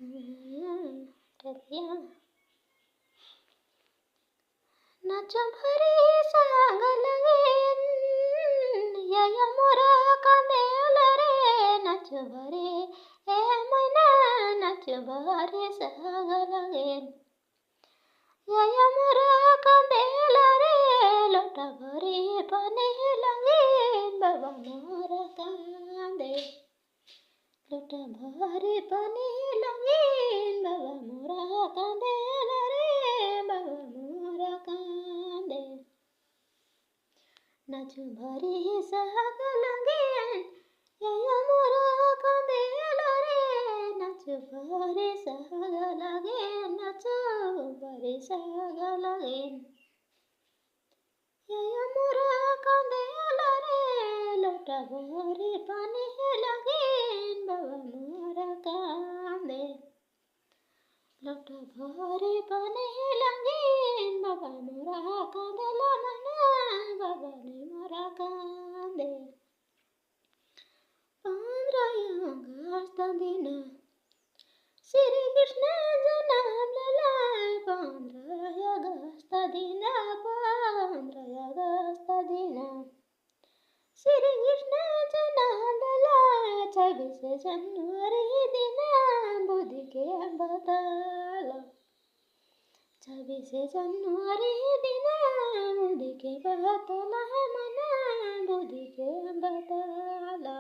रतिया नाच भरी सांग लगेन या मोरा कांदेल रे नाच भरे ए मैना नाच भरे सांग लगेन या मोरा कांदेल रे लोटा भरी पानी लगेन बाबा मोरा कांदे लोटा भरी पानी लगेन बाबा मोरा कांदेल रे बाबा मोरा कांदे नाच भरी साग लगेन या मोरा कांदेल रे नाच भरी साग लगेन नाच भरी साग लगेन या मोरा कांदेल रे लोटा भरी पानी लगेन बाबा मोरा कांदे लोटा भरी पानी लगेन बाबा मोरा कांदेला मना बाबा ने मोरा कांदे 15 ऑगस्ट दिन श्री कृष्ण जन्मलेला 15 ऑगस्ट दिन 15 ऑगस्ट दिन श्री कृष्ण जन्मलेला 26 जनवरी दिन बुद्धि के बताला 26 जनवरी दिन बुद्धि के बताला मना बुद्धि के बताला